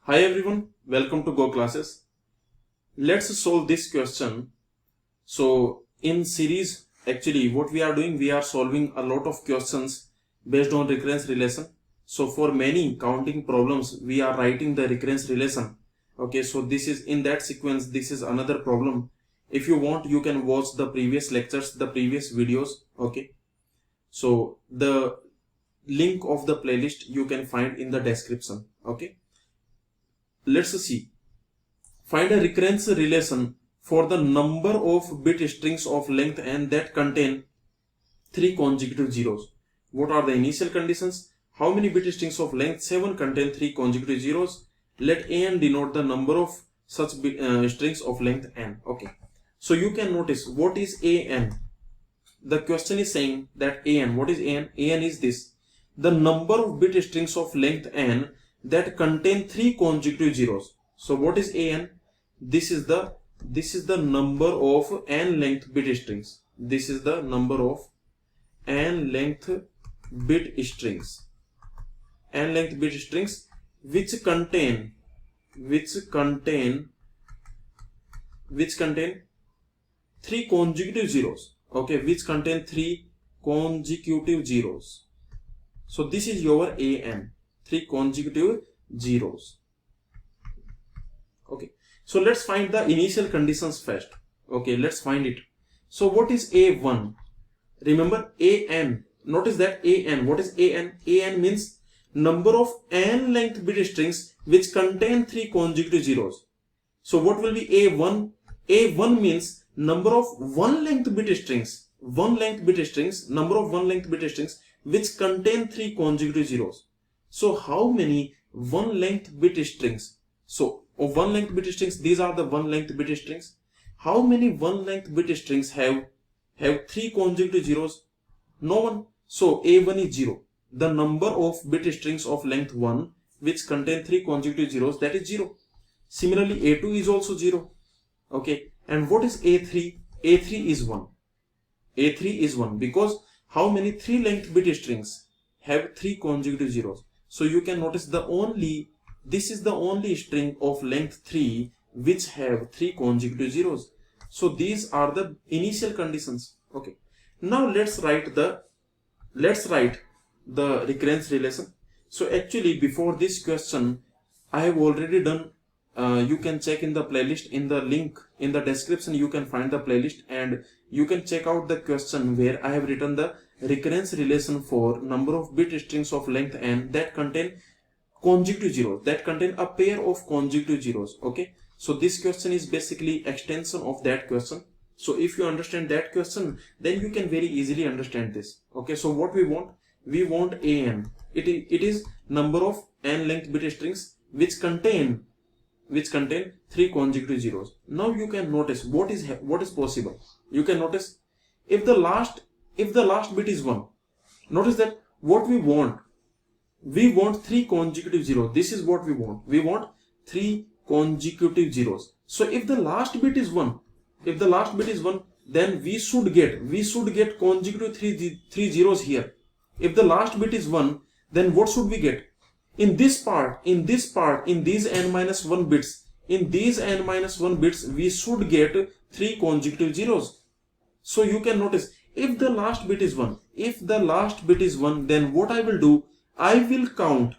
Hi everyone, welcome to Go Classes. Let's solve this question. So in series, actually what we are doing, we are solving a lot of questions based on recurrence relation. So for many counting problems, we are writing the recurrence relation. Okay, so this is in that sequence, this is another problem. If you want, you can watch the previous lectures, the previous videos. Okay, so the link of the playlist you can find in the description. Okay, let's see. Find a recurrence relation for the number of bit strings of length n that contain 3 consecutive zeros. What are the initial conditions? How many bit strings of length 7 contain 3 consecutive zeros? Let an denote the number of such strings of length n. Okay. So you can notice what is an. The question is saying that an. What is an? An is this. The number of bit strings of length n that contain 3 consecutive zeros. So what is an? This is the number of n length bit strings. This is the number of n length bit strings. N length bit strings which contain 3 consecutive zeros. Okay, which contain 3 consecutive zeros. So this is your an, 3 consecutive zeros. Okay, so let's find the initial conditions first. Okay, let's find it. So what is a1? Remember an. Notice that an. What is an? An means number of n length bit strings which contain 3 consecutive zeros. So what will be a1? A1 means number of one length bit strings. Number of one length bit strings which contain 3 consecutive zeros. So how many one length bit strings? So of one length bit strings, these are the one length bit strings. How many one length bit strings have 3 consecutive zeros? No one. So a1 is 0. The number of bit strings of length 1 which contain 3 consecutive zeros, that is 0. Similarly a2 is also 0. Okay, and what is a3? A3 is 1. A3 is 1 because how many 3 length bit strings have 3 consecutive zeros? So you can notice this is the only string of length 3 which have 3 consecutive zeros. So these are the initial conditions. Okay, now let's write the recurrence relation. So actually before this question I have already done. You can check in the playlist, in the link in the description you can find the playlist, and you can check out the question where I have written the recurrence relation for number of bit strings of length n that contain consecutive zeros, that contain a pair of consecutive zeros. Okay, so this question is basically extension of that question. So if you understand that question, then you can very easily understand this. Okay, so what we want an. It is number of n length bit strings which contain 3 consecutive zeros. Now you can notice what is possible. You can notice if the last bit is 1. Notice that what we want 3 consecutive zeros. This is what we want 3 consecutive zeros. So if the last bit is 1, then we should get consecutive 3 zeros here. If the last bit is 1, then what should we get? In these n-1 bits, we should get 3 consecutive zeros. So you can notice if the last bit is 1, then what I will do, I will count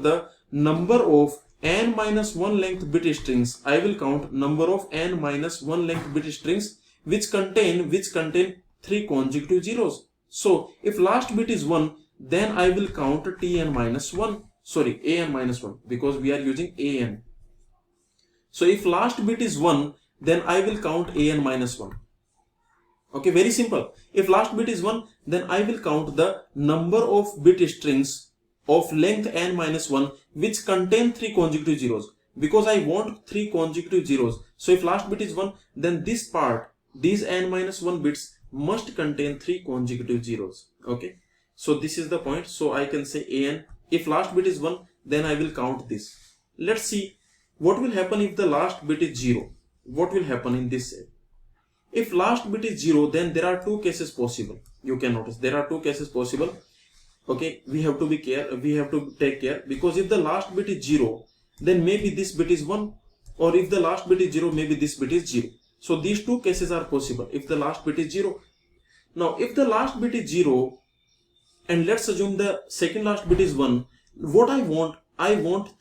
the number of n-1 length bit strings. I will count number of n-1 length bit strings which contain 3 consecutive zeros. So if last bit is 1, then I will count an-1, because we are using an. So if last bit is 1, then I will count an-1. Okay, very simple. If last bit is 1, then I will count the number of bit strings of length n-1 which contain 3 consecutive zeros, because I want 3 consecutive zeros. So if last bit is 1, then these n-1 bits must contain 3 consecutive zeros. Okay, so this is the point. So I can say an. If last bit is 1, then I will count this. Let's see what will happen if the last bit is 0. What will happen in this? If last bit is 0, then there are 2 cases possible. You can notice there are 2 cases possible. Okay, we have to take care, because if the last bit is 0, then maybe this bit is 1, or if the last bit is 0, maybe this bit is 0. So these two cases are possible if the last bit is 0. Now if the last bit is 0 and let's assume the second last bit is 1, what I want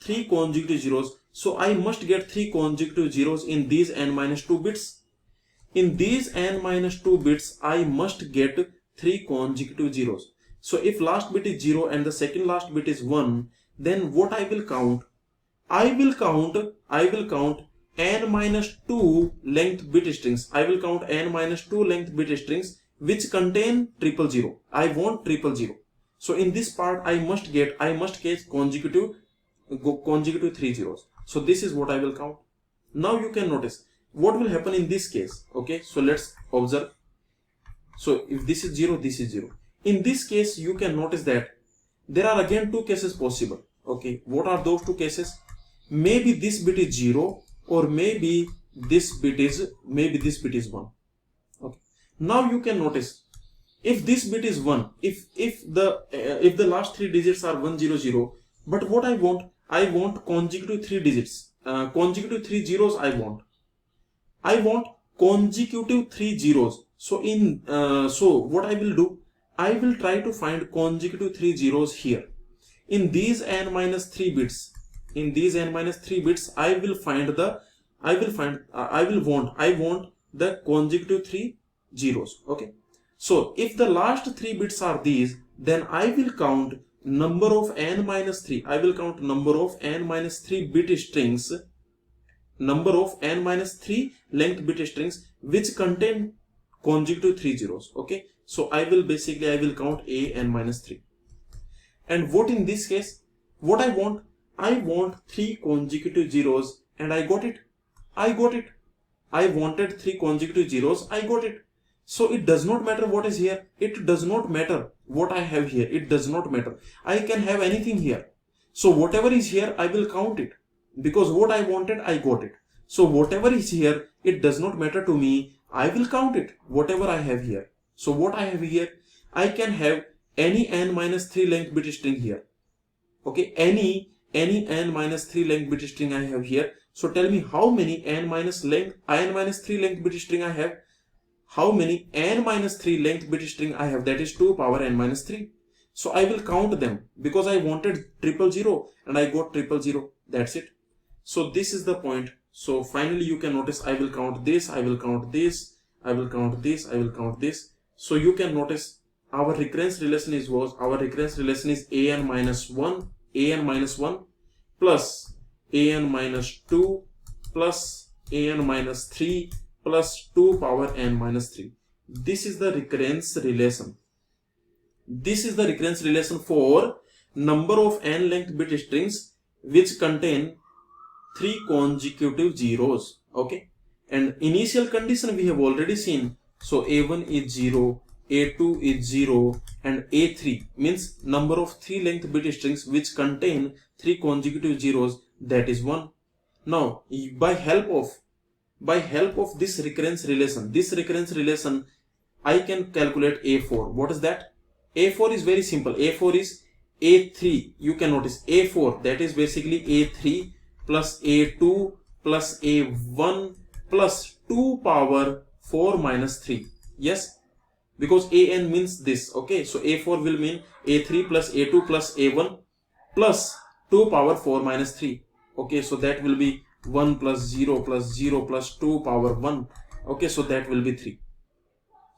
3 consecutive zeros. So I must get 3 consecutive zeros in these n-2 bits. In these n-2 bits, I must get 3 consecutive zeros. So if last bit is 0 and the second last bit is 1, then what I will count? I will count n-2 length bit strings. I will count n-2 length bit strings which contain 000. I want 000. So in this part I must get consecutive 3 zeros. So this is what I will count. Now you can notice what will happen in this case. Okay, so let's observe. So if this is 0, this is 0. In this case you can notice that there are again two cases possible. Okay, what are those two cases? Maybe this bit is 0, or maybe this bit is 1. Okay, now you can notice if this bit is 1, if the last 3 digits are 1 0 0, but what I want consecutive 3 digits, consecutive 3 zeros. I want consecutive 3 zeros. So so what I will do, I will try to find consecutive 3 zeros here in these n-3 bits. In these n-3 bits, I want the consecutive 3 zeros. Okay, so if the last 3 bits are these, then I will count number of n-3. I will count number of n-3 bit strings, number of n-3 length bit strings which contain consecutive 3 zeros. Okay, so I will count a n-3. And what in this case, what I want 3 consecutive zeros, and I got it. I wanted 3 consecutive zeros. I got it. So it does not matter what is here. It does not matter what I have here. It does not matter. I can have anything here. So whatever is here, I will count it, because what I wanted, I got it. So whatever is here, it does not matter to me. I will count it, whatever I have here. So what I have here, I can have any n-3 length bit string here. Okay, any n-3 length bit string I have here. So tell me how many n-3 length bit string I have. How many n-3 length bit string I have? That is 2 power n-3. So I will count them because I wanted 000 and I got 000. That's it. So this is the point. So finally you can notice I will count this, I will count this, I will count this, I will count this. So you can notice our recurrence relation is an-1 plus an-2 plus an-3 plus 2 power n-3. This is the recurrence relation. This is the recurrence relation for number of n length bit strings which contain 3 consecutive zeros. Okay, and initial condition we have already seen. So a1 is 0, a2 is 0, and a3 means number of 3 length bit strings which contain 3 consecutive zeros, that is 1. Now by help of this recurrence relation, I can calculate a4. What is that? a4 is very simple. a4 is a3. You can notice a4, that is basically a3 plus a2 plus a1 plus 2 power 4 minus 3. Yes, because an means this. Okay, so a4 will mean a3 plus a2 plus a1 plus 2 power 4 minus 3. Okay, so that will be 1 plus 0 plus 0 plus 2 power 1. Okay, so that will be 3.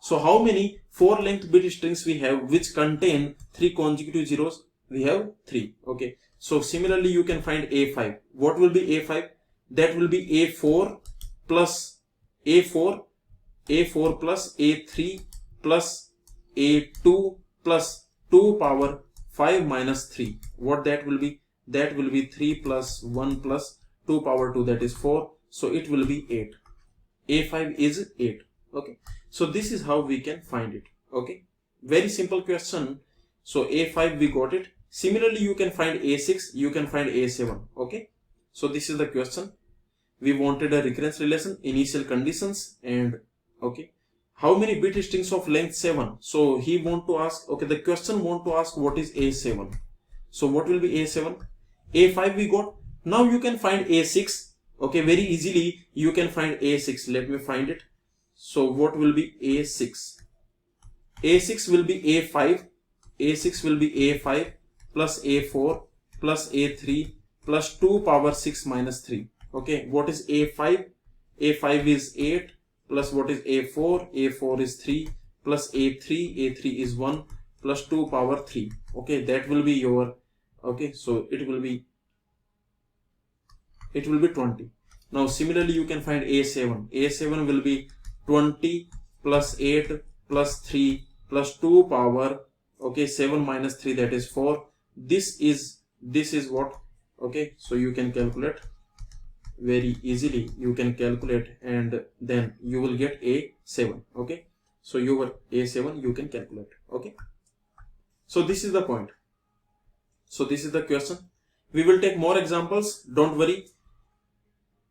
So how many 4 length bit strings we have which contain 3 consecutive zeros? We have 3. Okay, so similarly you can find a5. What will be a5? That will be a4 plus a4 plus a3 plus a2 plus 2 power 5 minus 3. What that will be? That will be 3 plus 1 plus 2 power 2, that is 4. So it will be 8. a5 is 8. Okay, so this is how we can find it. Okay, very simple question. So a5 we got it. Similarly you can find a6, you can find a7. Okay, so this is the question. We wanted a recurrence relation, initial conditions, and okay, how many bit strings of length 7? So he want to ask, okay, the question want to ask what is a7. So what will be a7? a5 we got, Now you can find A6. Okay, very easily you can find A6. Let me find it. So what will be A6? A6 will be A5. A6 will be A5 plus A4 plus A3 plus 2 power 6 minus 3. Okay, what is A5? A5 is 8 plus what is A4? A4 is 3 plus A3. A3 is 1 plus 2 power 3. Okay, that will be your, okay, so it will be 20. Now similarly you can find A7. A7 will be 20 plus 8 plus 3 plus 2 power, okay, 7 minus 3, that is 4. This is what, okay, so you can calculate very easily. You can calculate and then you will get A7. Okay, so your A7 you can calculate. Okay, so this is the point. So this is the question. We will take more examples, don't worry.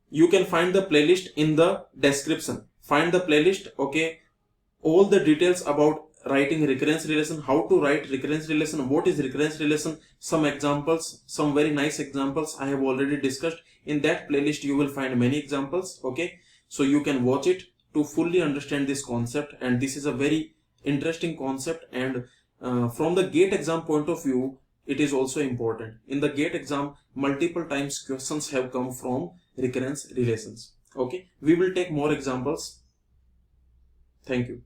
You can find the playlist in the description. Find the playlist. Okay, all the details about writing recurrence relation, how to write recurrence relation, what is recurrence relation, some examples, some very nice examples I have already discussed. In that playlist you will find many examples. Okay, so you can watch it to fully understand this concept, and this is a very interesting concept, and from the GATE exam point of view it is also important. In the GATE exam multiple times questions have come from recurrence relations. Okay, we will take more examples. Thank you.